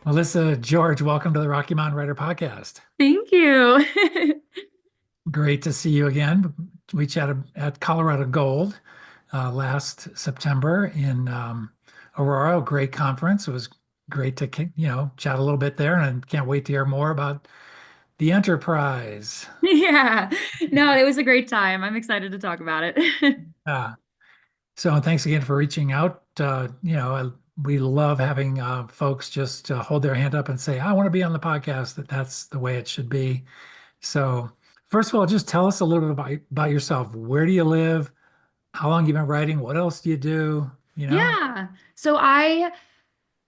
Melissa, George, welcome to the Rocky Mountain Writer Podcast. Thank you. Great to see you again. We chatted at Colorado Gold last September in Aurora. Great conference. It was great to chat a little bit there, and I can't wait to hear more about the Enterprise. Yeah. No, it was a great time. I'm excited to talk about it. Uh, so thanks again for reaching out. We love having folks just hold their hand up and say, "I want to be on the podcast." That's the way it should be. So, first of all, just tell us a little bit about yourself. Where do you live? How long you been writing? What else do you do? You know? Yeah. So I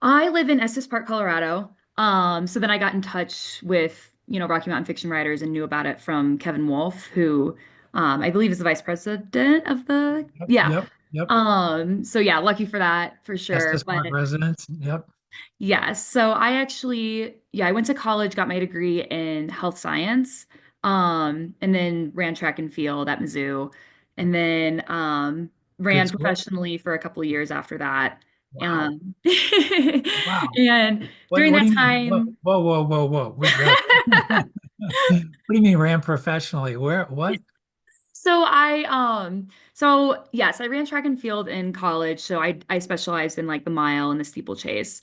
live in Estes Park, Colorado. So then I got in touch with, Rocky Mountain fiction writers and knew about it from Kevin Wolf, who I believe is the vice president of the Yep, yeah. yep, yep. So yeah, lucky for that for sure. Estes But Park residents. Yep. yes. So I actually, yeah, I went to college, got my degree in health science, and then ran track and field at Mizzou, and then Good ran school. professionally for a couple of years after that. Wow. Um, Wow. and What during what do that you mean? Whoa, time, whoa, whoa, whoa, whoa. What do you mean ran professionally? Where what? so yes, I ran track and field in college. So I specialized in like the mile and the steeplechase,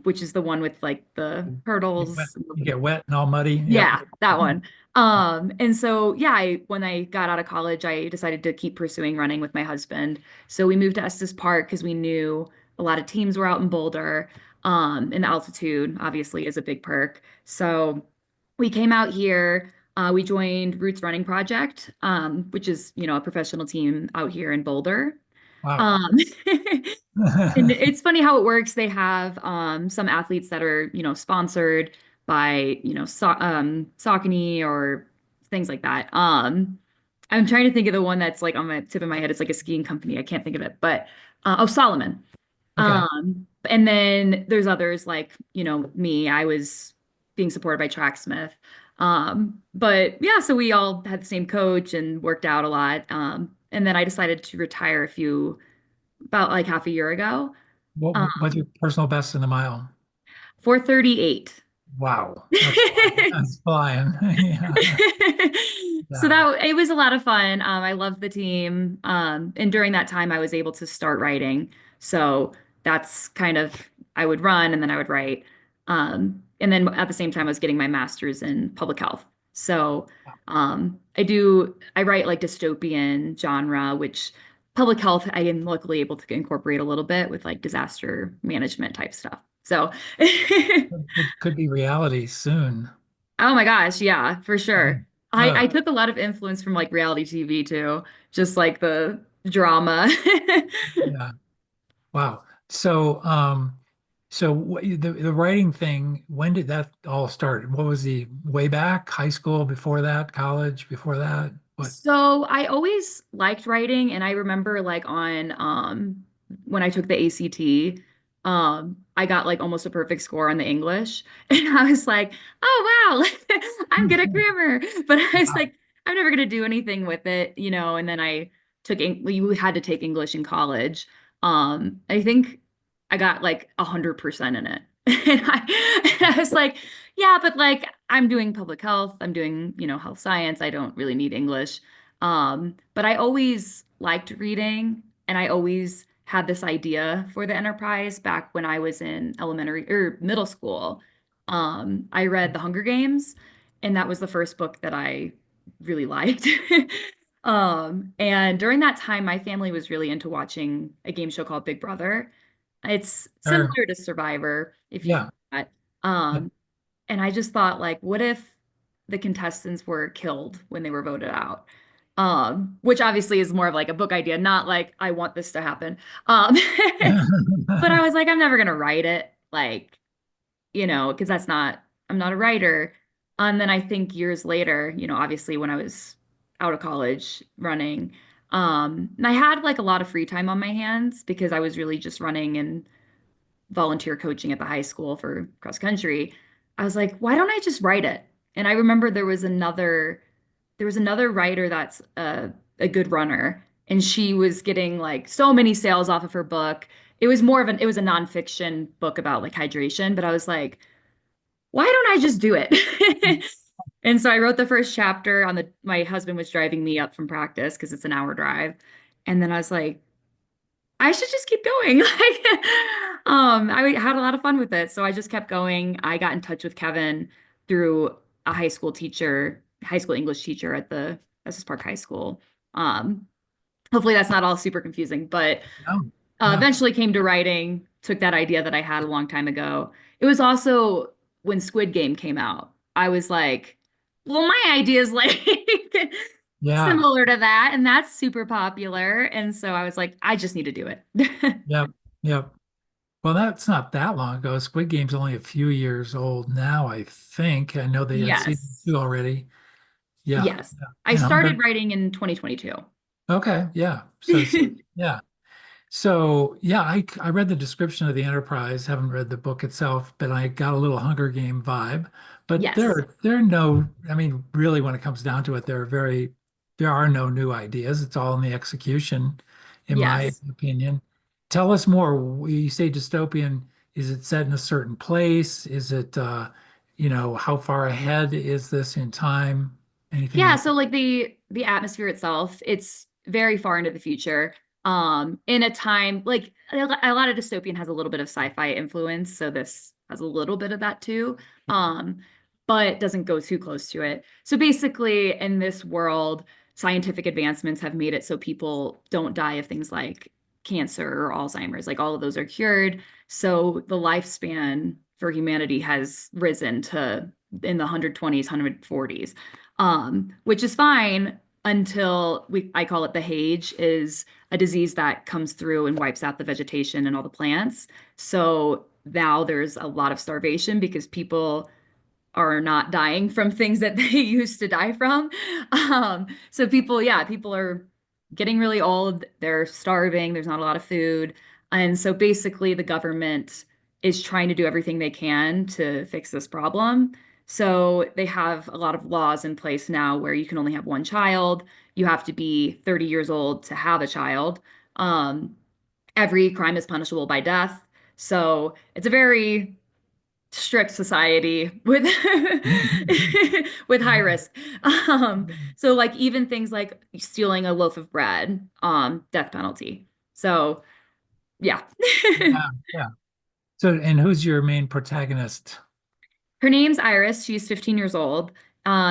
which is the one with like the hurdles. You get wet and all muddy. Yep. Yeah, that one. And so yeah, when I got out of college, I decided to keep pursuing running with my husband. So we moved to Estes Park because we knew a lot of teams were out in Boulder. And the altitude obviously is a big perk. So we came out here. We joined Roots Running Project, which is, a professional team out here in Boulder. Wow. Um, and it's funny how it works. They have some athletes that are, sponsored by, Saucony or things like that. I'm trying to think of the one that's like on the tip of my head. It's like a skiing company. I can't think of it, but Solomon. Okay. And then there's others like, me. I was being supported by Tracksmith. But yeah, so we all had the same coach and worked out a lot. And then I decided to retire about like half a year ago. What's Um, your personal best in the mile? 438. Wow. That's flying. That's flying. Yeah. So Yeah. it was a lot of fun. I loved the team. And during that time I was able to start writing. So that's kind of I would run and then I would write. And then at the same time I was getting my master's in public health. So I write like dystopian genre, which public health I am luckily able to incorporate a little bit with like disaster management type stuff. So It could be reality soon. oh my gosh, yeah, for Mm. sure. I Uh, took a lot of influence from like reality TV too, just like the drama. yeah. Wow. So the writing thing, when did that all start? What was the way back? High school before that? College before that? What? So I always liked writing, and I remember like on when I took the ACT, I got like almost a perfect score on the English, and I was like, oh wow, I'm good at grammar. But I was Wow. like, I'm never gonna do anything with it, And then I you had to take English in college. I think I got like 100% in it, and I was like, yeah, but like I'm doing public health, I'm doing, health science. I don't really need English. But I always liked reading and I always had this idea for the Enterprise back when I was in elementary or middle school. I read The Hunger Games and that was the first book that I really liked. And during that time, my family was really into watching a game show called Big Brother. It's Or, similar to Survivor, if you've yeah. that. Yeah. And I just thought, like, what if the contestants were killed when they were voted out? Which obviously is more of like a book idea, not like I want this to happen. Um, but I was like, I'm never gonna write it, like, because I'm not a writer. And then I think years later, obviously when I was out of college running, and I had like a lot of free time on my hands because I was really just running and volunteer coaching at the high school for cross country. I was like, why don't I just write it? And I remember there was another writer that's a good runner, and she was getting like so many sales off of her book. it was more of it was a nonfiction book about like hydration, but I was like, why don't I just do it? And so I wrote the first chapter on my husband was driving me up from practice because it's an hour drive. And then I was like, I should just keep going. I had a lot of fun with it. So I just kept going. I got in touch with Kevin through a high school English teacher at the Estes Park High School. Um, Hopefully that's not all super confusing, but No, no. eventually came to writing, took that idea that I had a long time ago. It was also when Squid Game came out. I was like, well, my idea is like Yeah, similar to that, and that's super popular. And so I was like, I just need to do it. yep, yep. Well, that's not that long ago. Squid Game's only a few years old now, I think. I know they had season Yes. two already. Yeah, Yes. yeah. I started writing in 2022. Okay, yeah. So yeah. So yeah, I read the description of the Enterprise, haven't read the book itself, but I got a little Hunger Game vibe. But Yes. there are no, I mean, really when it comes down to it, there are no new ideas. It's all in the execution, in my Yes. opinion. Tell us more. You say dystopian, is it set in a certain place? Is it how far ahead is this in time? Anything Yeah, like so like the atmosphere itself, it's very far into the future. In a time like a lot of dystopian has a little bit of sci-fi influence, so this has a little bit of that too. Um, but doesn't go too close to it. So basically, in this world, scientific advancements have made it so people don't die of things like cancer or Alzheimer's. Like all of those are cured. So the lifespan for humanity has risen to in the 120s, 140s, which is fine until I call it the Hage, is a disease that comes through and wipes out the vegetation and all the plants. So now there's a lot of starvation because people are not dying from things that they used to die from. So people, yeah, people are getting really old. They're starving. There's not a lot of food. And so basically, the government is trying to do everything they can to fix this problem. So they have a lot of laws in place now where you can only have one child. You have to be 30 years old to have a child. Um, every crime is punishable by death. So it's a very strict society with with high risk. So like even things like stealing a loaf of bread, death penalty. So yeah. yeah, yeah. So and who's your main protagonist? Her name's Iris. She's 15 years old.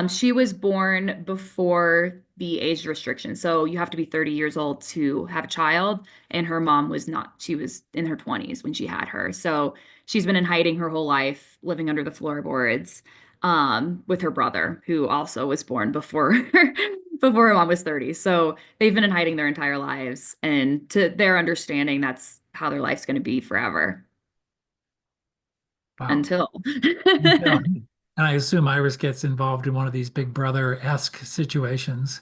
She was born before the age restriction. So you have to be 30 years old to have a child. And her mom was not, she was in her 20s when she had her. So she's been in hiding her whole life, living under the floorboards, with her brother, who also was born before before her mom was 30. So they've been in hiding their entire lives. And to their understanding, that's how their life's going to be forever Wow. until. Yeah. And I assume Iris gets involved in one of these Big Brother-esque situations.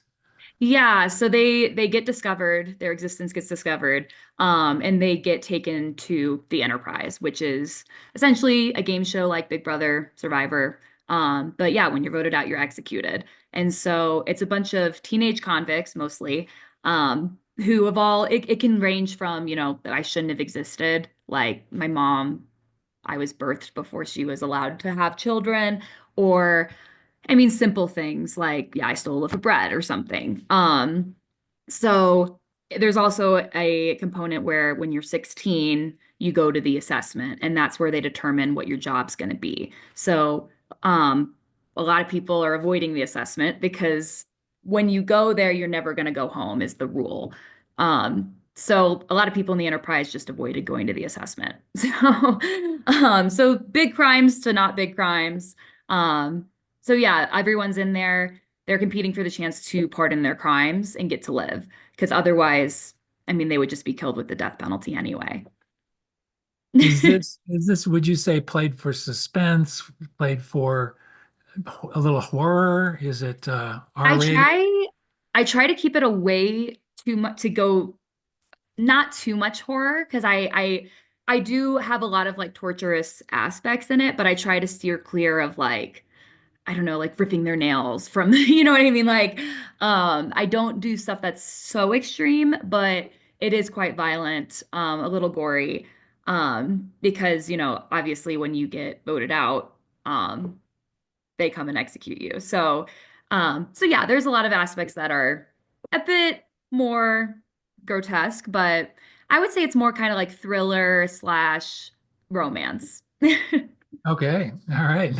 Yeah, so they get discovered, their existence gets discovered, and they get taken to the Enterprise, which is essentially a game show like Big Brother, Survivor. But yeah, when you're voted out, you're executed. And so it's a bunch of teenage convicts mostly, who have all it can range from, that I shouldn't have existed, like my mom, I was birthed before she was allowed to have children, or I mean, simple things like, yeah, I stole a loaf of bread or something. So there's also a component where when you're 16, you go to the assessment, and that's where they determine what your job's going to be. So a lot of people are avoiding the assessment because when you go there, you're never going to go home, is the rule. So a lot of people in the enterprise just avoided going to the assessment. So big crimes to not big crimes. Um, so yeah, everyone's in there. They're competing for the chance to pardon their crimes and get to live. Because otherwise, I mean, they would just be killed with the death penalty anyway. Is this would you say played for suspense, played for a little horror? Is it I R-rated? try I try to keep it away too much to go not too much horror because I do have a lot of like torturous aspects in it, but I try to steer clear of like I don't know, like ripping their nails from, you know what I mean? Like, I don't do stuff that's so extreme, but it is quite violent, a little gory, because, obviously when you get voted out, they come and execute you. So yeah, there's a lot of aspects that are a bit more grotesque, but I would say it's more kind of like thriller slash romance. Okay. All right.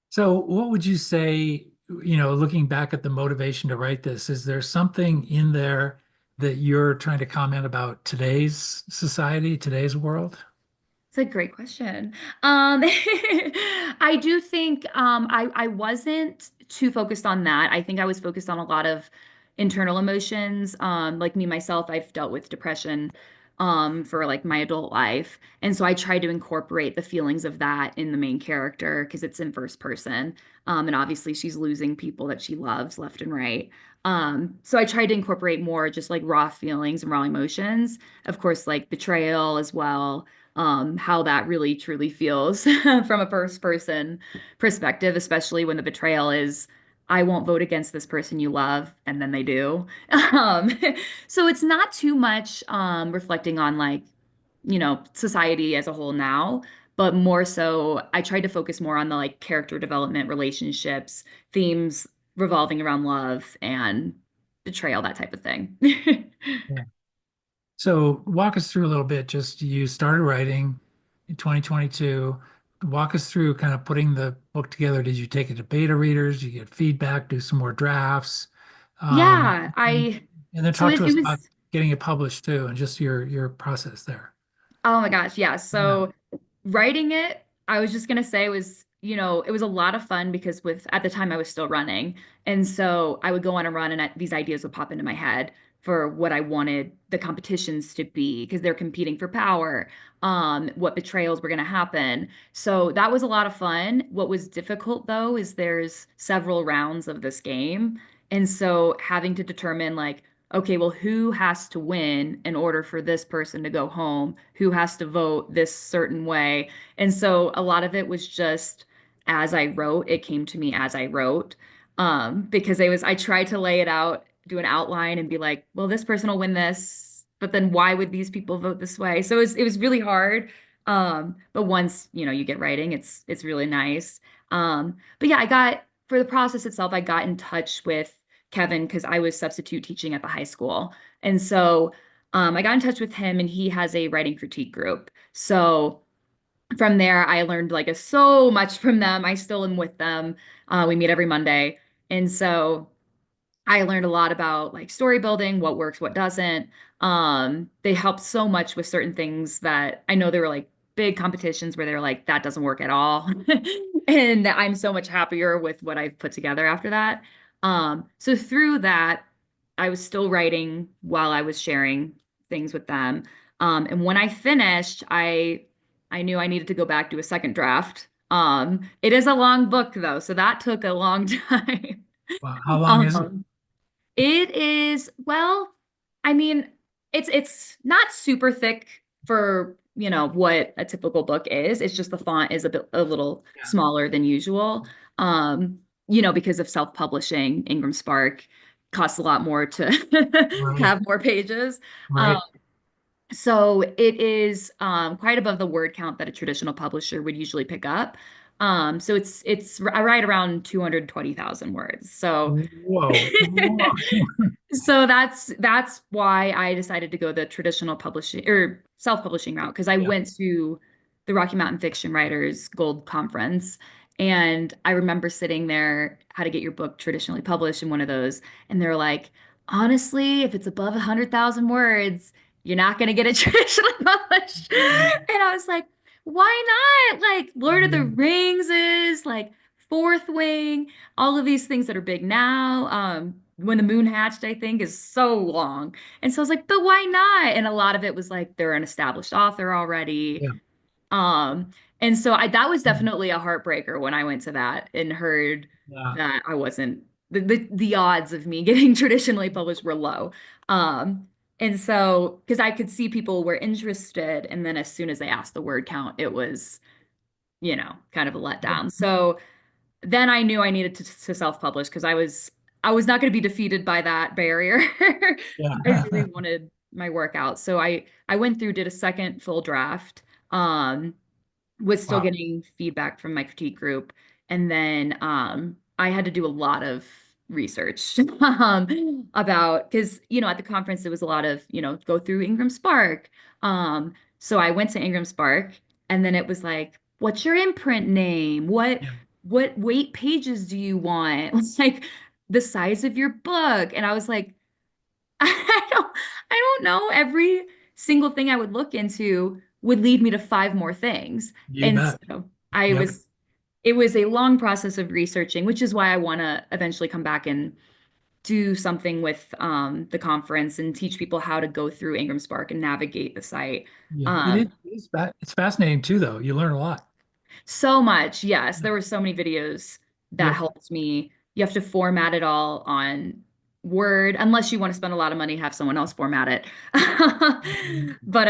So, what would you say, looking back at the motivation to write this, is there something in there that you're trying to comment about today's society, today's world? It's a great question. I do think I wasn't too focused on that. I think I was focused on a lot of internal emotions. Like me myself, I've dealt with depression for like my adult life, and so I tried to incorporate the feelings of that in the main character because it's in first person, and obviously she's losing people that she loves left and right. So I tried to incorporate more just like raw feelings and raw emotions. Of course, like betrayal as well, how that really truly feels from a first person perspective, especially when the betrayal is, I won't vote against this person you love, and then they do. Um, so it's not too much reflecting on like, society as a whole now, but more so I tried to focus more on the like character development, relationships, themes revolving around love and betrayal, that type of thing. Yeah. So, walk us through a little bit. Just you started writing in 2022. Walk us through kind of putting the book together. Did you take it to beta readers? Did you get feedback, do some more drafts? Um, Yeah, and, I and then so talk it, to it us about was getting it published too, and just your process there. oh my gosh, yeah. Yeah. So writing it, I was just gonna say was, it was a lot of fun because at the time I was still running. And so I would go on a run and these ideas would pop into my head for what I wanted the competitions to be because they're competing for power, what betrayals were gonna happen. So that was a lot of fun. What was difficult though is there's several rounds of this game. And so having to determine like, okay, well, who has to win in order for this person to go home? Who has to vote this certain way? And so a lot of it was just as I wrote, it came to me as I wrote. Because I tried to lay it out, do an outline and be like, well, this person will win this, but then why would these people vote this way? So it was really hard. But once, you get writing, it's really nice. But yeah, for the process itself, I got in touch with Kevin because I was substitute teaching at the high school. And so I got in touch with him and he has a writing critique group. So from there, I learned like so much from them. I still am with them. We meet every Monday. And so I learned a lot about like story building, what works, what doesn't. They helped so much with certain things that I know there were like big competitions where they're like, that doesn't work at all. And I'm so much happier with what I've put together after that. So through that, I was still writing while I was sharing things with them. And when I finished, I knew I needed to go back to a second draft. It is a long book though, so that took a long time. Wow. How long is it? Um, it is, well, I mean, it's not super thick for, what a typical book is. It's just the font is a little Yeah. smaller than usual. Because of self-publishing, Ingram Spark costs a lot more to Right. have more pages. Um, Right. so it is quite above the word count that a traditional publisher would usually pick up. So it's I write around 220,000 words. So Whoa. Whoa. So that's why I decided to go the traditional publishing or self-publishing route because I Yeah. went to the Rocky Mountain Fiction Writers Gold Conference and I remember sitting there, how to get your book traditionally published in one of those, and they're like, honestly, if it's above 100,000 words, you're not going to get it traditionally published. And I was like, why not? Like Lord of the Yeah. Rings is like Fourth Wing, all of these things that are big now. When the Moon Hatched, I think, is so long. And so I was like, but why not? And a lot of it was like they're an established author already. Yeah. And so that was definitely a heartbreaker when I went to that and heard Yeah. that I wasn't the odds of me getting traditionally published were low. And so because I could see people were interested, and then as soon as they asked the word count, it was, kind of a letdown. So then I knew I needed to self-publish because I was not going to be defeated by that barrier. I really Yeah. wanted my work out. So I went through, did a second full draft, um, was still Wow. getting feedback from my critique group. And then I had to do a lot of research about, because, at the conference, there was a lot of, go through Ingram Spark. So I went to Ingram Spark, and then it was like, what's your imprint name? Yeah. What weight pages do you want? It's like the size of your book. And I was like, I don't know. Every single thing I would look into would lead me to five more things. You And bet. so Yep. it was a long process of researching, which is why I want to eventually come back and do something with the conference and teach people how to go through Ingram Spark and navigate the site. Yeah. Um, It's fascinating too, though. You learn a lot. So much. Yes, Yeah. there were so many videos that Yep. helped me. You have to format it all on Word, unless you want to spend a lot of money, have someone else format it. But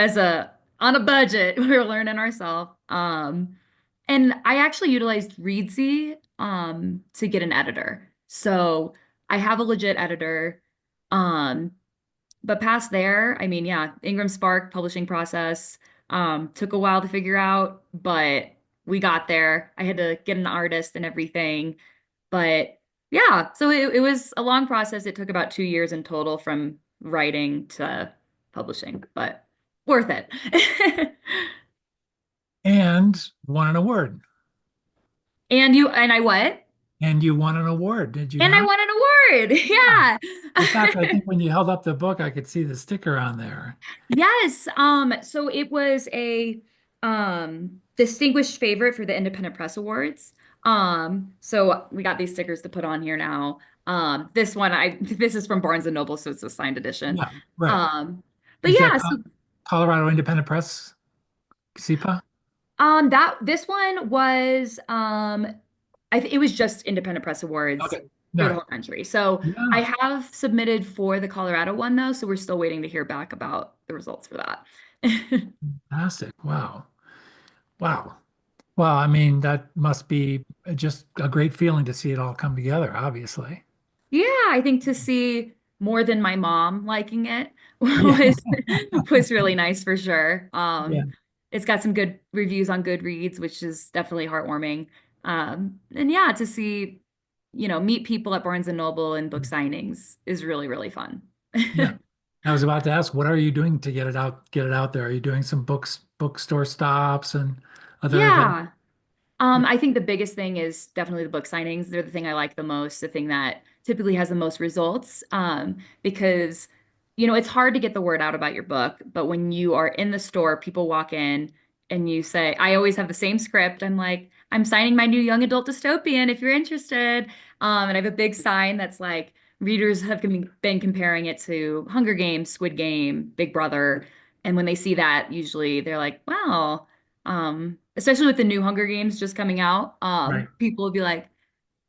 on a budget, we were learning ourselves. And I actually utilized Reedsy to get an editor. So I have a legit editor. Um, but past there, I mean, yeah, Ingram Spark publishing process took a while to figure out, but we got there. I had to get an artist and everything. But yeah, so it was a long process. It took about 2 years in total from writing to publishing, but worth it. And won an award. And I what? And you won an award, did you And I not? won an award. Yeah. In fact, I Yeah. think when you held up the book, I could see the sticker on there. Yes. So it was a distinguished favorite for the Independent Press Awards. So we got these stickers to put on here now. This one this is from Barnes and Noble, so it's a signed edition. Yeah, right. Um, but Is that yeah, so Colorado Independent Press, CIPA? that this one was it was just Independent Press Awards Okay. for All the right. whole country. So Yeah. I have submitted for the Colorado one though, so we're still waiting to hear back about the results for that. Fantastic. Wow. Wow. Well, I mean, that must be just a great feeling to see it all come together, obviously. Yeah, I think to see more than my mom liking it Yeah. was really nice for sure. Yeah. It's got some good reviews on Goodreads, which is definitely heartwarming. And yeah, to see, meet people at Barnes and Noble and book signings is really, really fun. Yeah. I was about to ask, what are you doing to get it out there? Are you doing some bookstore stops and other events? Yeah. I think the biggest thing is definitely the book signings. They're the thing I like the most, the thing that typically has the most results. Because, it's hard to get the word out about your book, but when you are in the store, people walk in and you say, I always have the same script. I'm like, I'm signing my new young adult dystopian if you're interested. And I have a big sign that's like, readers have been comparing it to Hunger Games, Squid Game, Big Brother. And when they see that, usually they're like, wow. Especially with the new Hunger Games just coming out, Right. people will be like,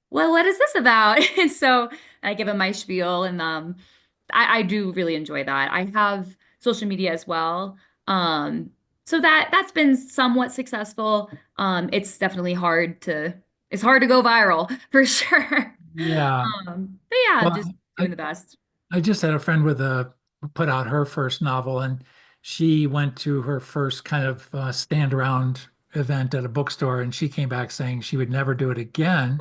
well, what is this about? And so I give them my spiel, and I do really enjoy that. I have social media as well. So that's been somewhat successful. It's hard to go viral for sure. Yeah. But yeah, Well, just I, doing the best. I just had a friend with a put out her first novel, and she went to her first kind of stand around event at a bookstore, and she came back saying she would never do it again.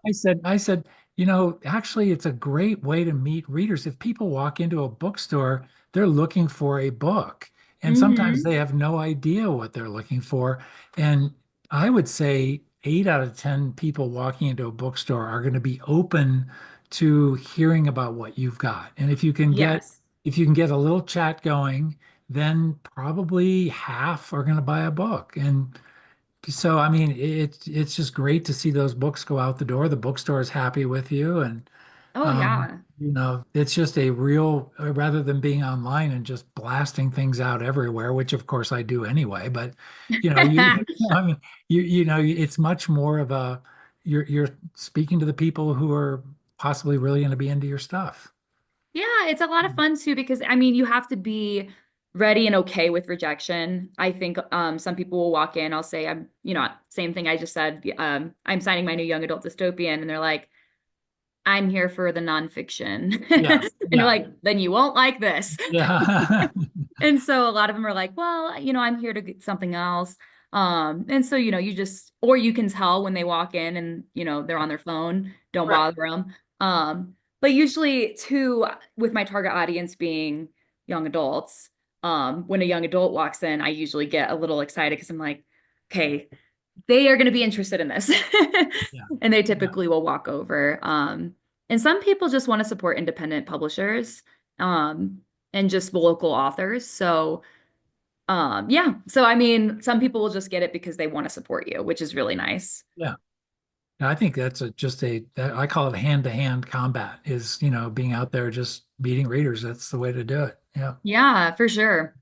I said, actually, it's a great way to meet readers. If people walk into a bookstore, they're looking for a book, and sometimes Hmm. they have no idea what they're looking for. And I would say 8 out of 10 people walking into a bookstore are going to be open to hearing about what you've got. And Yes. if you can get a little chat going, then probably half are going to buy a book. And so, I mean, it's just great to see those books go out the door. The bookstore is happy with you, and Oh yeah. it's just a real rather than being online and just blasting things out everywhere, which of course I do anyway. But I mean, it's much more of a you're speaking to the people who are possibly really going to be into your stuff. Yeah, it's a lot of fun too because I mean, you have to be ready and okay with rejection. I think some people will walk in, I'll say I'm, same thing I just said, I'm signing my new young adult dystopian and they're like, I'm here for the nonfiction. Yeah, And you're yeah, like, then you won't like this. yeah. And so a lot of them are like, well, I'm here to get something else. And so, you just, or you can tell when they walk in and, they're on their phone, don't Right. bother them. But usually too, with my target audience being young adults, when a young adult walks in, I usually get a little excited because I'm like, okay, they are going to be interested in this. Yeah, And they yeah, typically will walk over. And some people just want to support independent publishers, um, and just local authors. So, yeah. So, I mean, some people will just get it because they want to support you, which is really nice. yeah. And I think that's I call it hand-to-hand combat is, being out there just beating readers. That's the way to do it. Yeah. Yeah, for sure.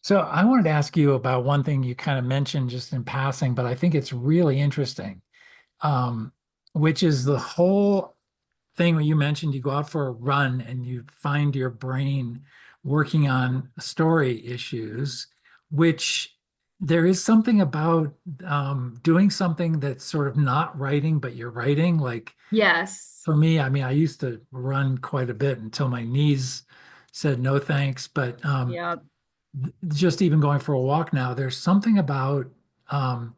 So I wanted to ask you about one thing you kind of mentioned just in passing, but I think it's really interesting, um, which is the whole thing when you mentioned you go out for a run and you find your brain working on story issues, which there is something about doing something that's sort of not writing, but you're writing. Like Yes. for me, I mean, I used to run quite a bit until my knees said no thanks, but Yeah. just even going for a walk now, there's something about um,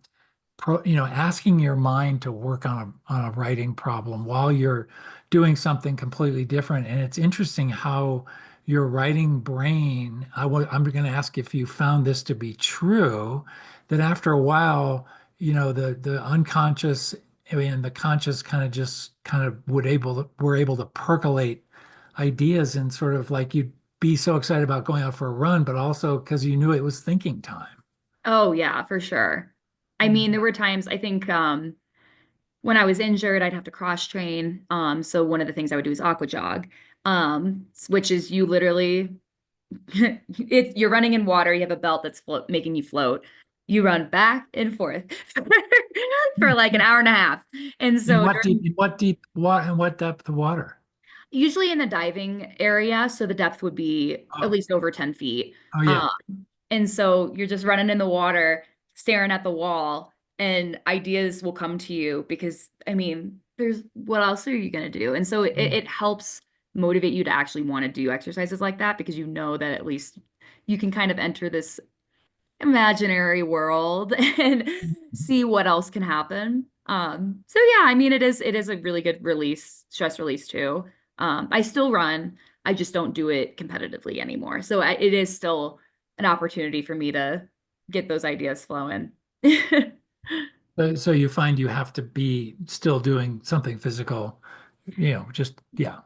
asking your mind to work on a writing problem while you're doing something completely different. And it's interesting how your writing brain, I'm going to ask if you found this to be true, that after a while, the unconscious and the conscious kind of were able to percolate ideas and sort of like you'd be so excited about going out for a run, but also because you knew it was thinking time. Oh, yeah, for sure. I mean, there were times I think when I was injured, I'd have to cross train. So one of the things I would do is aqua jog, which is you literally you're running in water, you have a belt that's making you float. You run back and forth for like an hour and a half. And so In what depth of water? usually in the diving area, so the depth would be at Oh, least over 10 feet. oh yeah. Um, and so you're just running in the water, staring at the wall, and ideas will come to you because, I mean, there's what else are you going to do? And so it helps motivate you to actually want to do exercises like that because you know that at least you can kind of enter this imaginary world and see what else can happen. So yeah, I mean it is a really good stress release too. I still run, I just don't do it competitively anymore. So it is still an opportunity for me to get those ideas flowing. So you find you have to be still doing something physical, just yeah,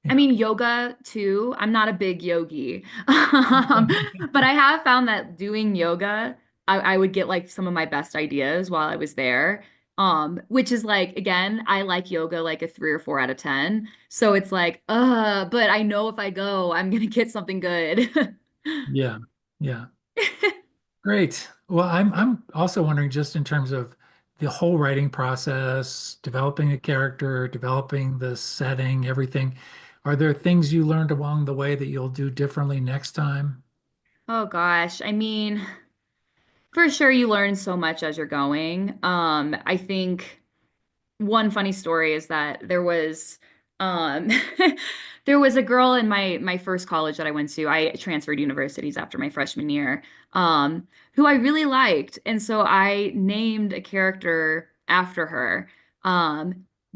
I yeah. mean, yoga too. I'm not a big yogi. But I have found that doing yoga, I would get like some of my best ideas while I was there. Which is like, again, I like yoga like a 3 or 4 out of 10. So it's like, but I know if I go, I'm gonna get something good. Yeah, yeah. Great. Well, I'm also wondering just in terms of the whole writing process, developing a character, developing the setting, everything. Are there things you learned along the way that you'll do differently next time? Oh gosh. I mean, for sure you learn so much as you're going. I think one funny story is that um there was a girl in my first college that I went to. I transferred universities after my freshman year, who I really liked. And so I named a character after her.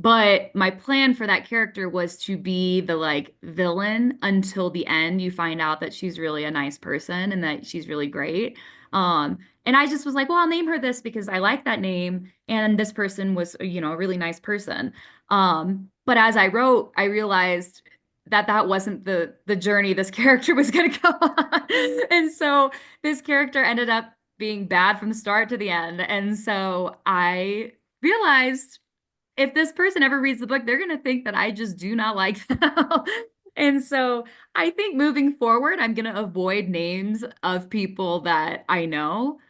But my plan for that character was to be the like villain until the end. You find out that she's really a nice person and that she's really great. And I just was like, well, I'll name her this because I like that name. And this person was, a really nice person. But as I wrote, I realized that that wasn't the journey this character was going to go on. And so this character ended up being bad from the start to the end. And so I realized if this person ever reads the book, they're going to think that I just do not like them. And so I think moving forward, I'm going to avoid names of people that I know,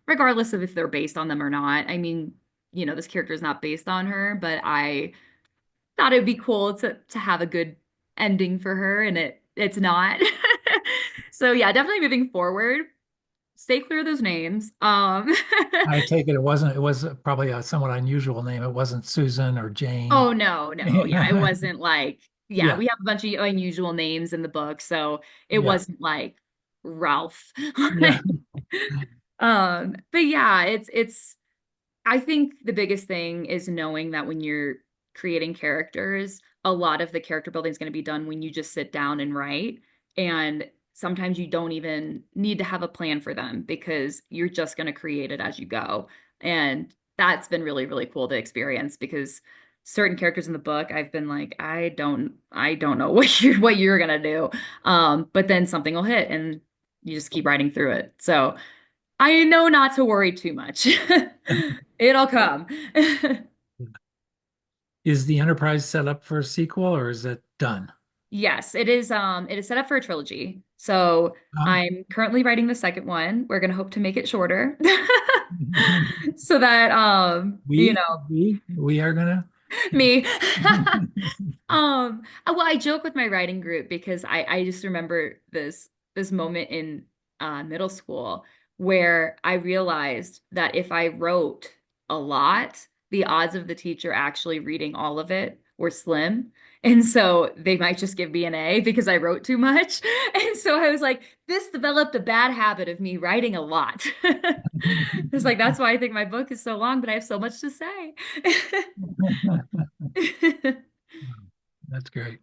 regardless of if they're based on them or not. I mean, this character is not based on her, but I thought it'd be cool to have a good ending for her, and it's not. So yeah, definitely moving forward. stay clear of those names. I take it it was probably a somewhat unusual name. It wasn't Susan or Jane. Oh no, no. Yeah, it wasn't like yeah, Yeah, we have a bunch of unusual names in the book, so it yeah, wasn't like Ralph. yeah. But yeah, it's I think the biggest thing is knowing that when you're creating characters, a lot of the character building is going to be done when you just sit down and write. And sometimes you don't even need to have a plan for them because you're just going to create it as you go. And that's been really, really cool to experience because certain characters in the book, I've been like, I don't know what you're gonna do. But then something will hit and you just keep writing through it. So I know not to worry too much. It'll come. Is the Enterprise set up for a sequel or is it done? Yes, it is set up for a trilogy. So Oh. I'm currently writing the second one. We're gonna hope to make it shorter. So that We are gonna. me. Well, I joke with my writing group because I just remember this moment in middle school where I realized that if I wrote a lot, the odds of the teacher actually reading all of it were slim. And so they might just give me an A because I wrote too much. And so I was like, this developed a bad habit of me writing a lot. It's like that's why I think my book is so long, but I have so much to say. That's great.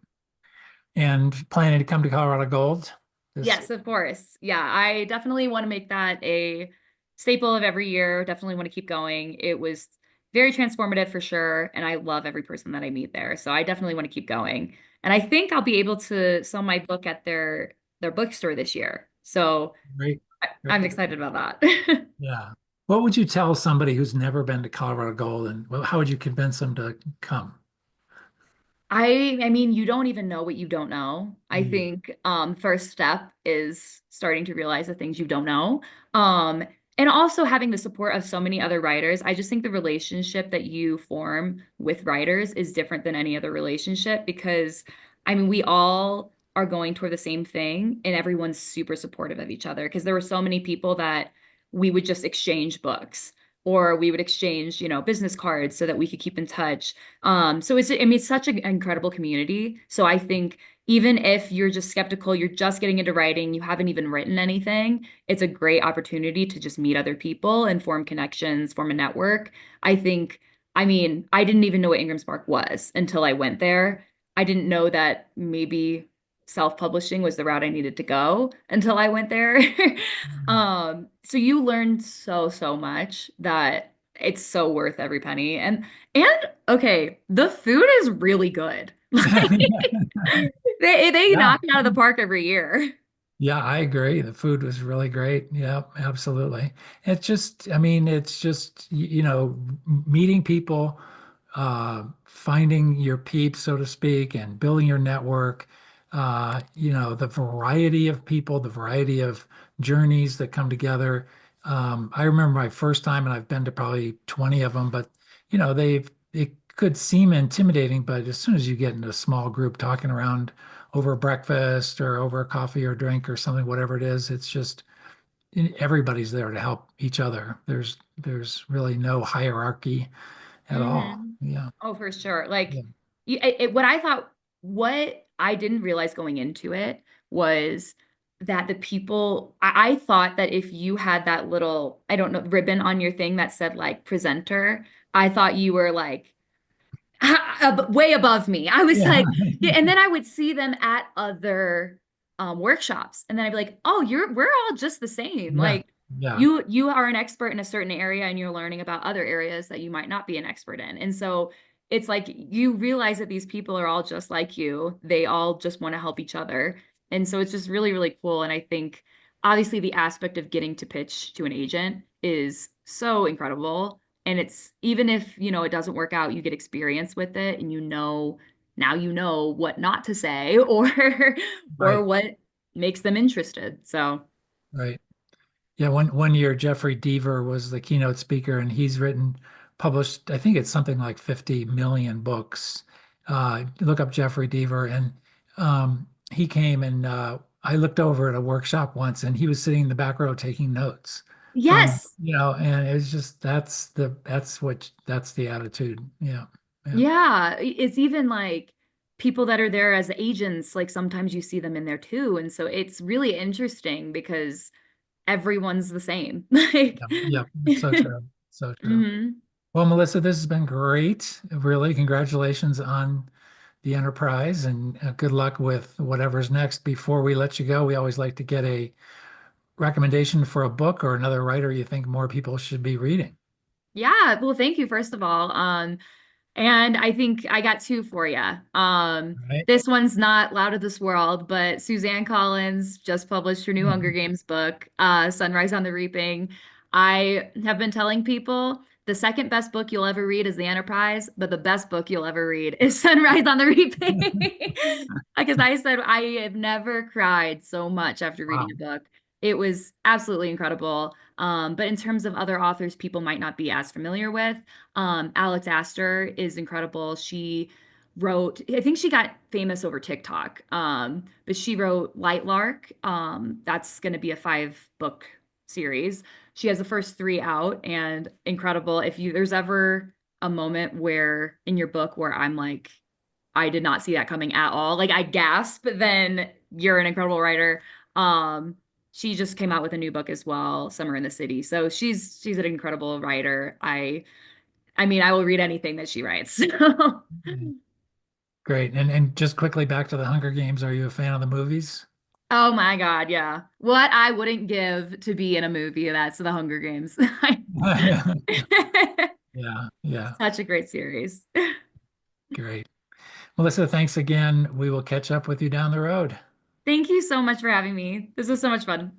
And planning to come to Colorado Gold this Yes, of course. Yeah, I definitely want to make that a staple of every year. Definitely want to keep going. It was very transformative for sure, and I love every person that I meet there. So I definitely want to keep going. And I think I'll be able to sell my book at their bookstore this year. So great. I'm Great. excited about that. Yeah. What would you tell somebody who's never been to Colorado Gold and how would you convince them to come? I mean, you don't even know what you don't know. I Mm. think first step is starting to realize the things you don't know. Um and also having the support of so many other writers. I just think the relationship that you form with writers is different than any other relationship because I mean, we all are going toward the same thing and everyone's super supportive of each other because there were so many people that we would just exchange books or we would exchange, business cards so that we could keep in touch. So I mean, it's such an incredible community. So I think even if you're just skeptical, you're just getting into writing, you haven't even written anything, it's a great opportunity to just meet other people and form connections, form a network. I think, I mean, I didn't even know what Ingram Spark was until I went there. I didn't know that maybe self-publishing was the route I needed to go until I went there. So you learn so much that it's so worth every penny. And okay, the food is really good. They Yeah. knock it out of the park every year. Yeah, I agree. The food was really great. Yeah, absolutely. It's just, I mean, it's just, meeting people, finding your peeps, so to speak, and building your network. The variety of people, the variety of journeys that come together. I remember my first time, and I've been to probably 20 of them, but it could seem intimidating, but as soon as you get in a small group talking around over breakfast or over a coffee or drink or something, whatever it is, it's just everybody's there to help each other. There's really no hierarchy at all. Hmm. Yeah. Oh, for sure. Like Yeah. what I didn't realize going into it was that the people, I thought that if you had that little, I don't know, ribbon on your thing that said like presenter, I thought you were like way above me. I was Yeah. like, yeah, and then I would see them at other workshops, and then I'd be like, oh, we're all just the same. Yeah. Like Yeah. you are an expert in a certain area, and you're learning about other areas that you might not be an expert in, and so it's like you realize that these people are all just like you. They all just want to help each other, and so it's just really really cool. And I think obviously the aspect of getting to pitch to an agent is so incredible and it's even if, it doesn't work out, you get experience with it and now you know what not to say or Right. what makes them interested. So, Right. Yeah, one year Jeffrey Deaver was the keynote speaker, and published, I think it's something like 50 million books. Look up Jeffrey Deaver, and he came and I looked over at a workshop once and he was sitting in the back row taking notes from, Yes. and it's just that's the attitude. Yeah. Yeah. Yeah. It's even like people that are there as agents, like sometimes you see them in there too. And so it's really interesting because everyone's the same. Like, Yeah. Yeah. It's so true. So true. hmm Well, Melissa, this has been great. Really, congratulations on the Enterprise and good luck with whatever's next. Before we let you go, we always like to get a recommendation for a book or another writer you think more people should be reading. Yeah. Well, thank you, first of all. And I think I got two for you. Right? This one's not Loud of This World, but Suzanne Collins just published her new Hunger Mhm. Games book, Sunrise on the Reaping. I have been telling people the second best book you'll ever read is The Enterprise, but the best book you'll ever read is Sunrise on the Reaping. Because I said I have never cried so much after reading a Wow. book. It was absolutely incredible. But in terms of other authors people might not be as familiar with, Alex Astor is incredible. She wrote, I think she got famous over TikTok, but she wrote Light Lark. That's going to be a 5 book series. She has the first 3 out and incredible. If you, there's ever a moment where in your book where I'm like, I did not see that coming at all. Like I gasp, then you're an incredible writer. Um, she just came out with a new book as well, Summer in the City. So she's an incredible writer. I mean, I will read anything that she writes. Great. And just quickly back to the Hunger Games. Are you a fan of the movies? Oh my God, yeah. What I wouldn't give to be in a movie that's The Hunger Games. Yeah, yeah. Such a great series. Great. Melissa, thanks again. We will catch up with you down the road. Thank you so much for having me. This was so much fun.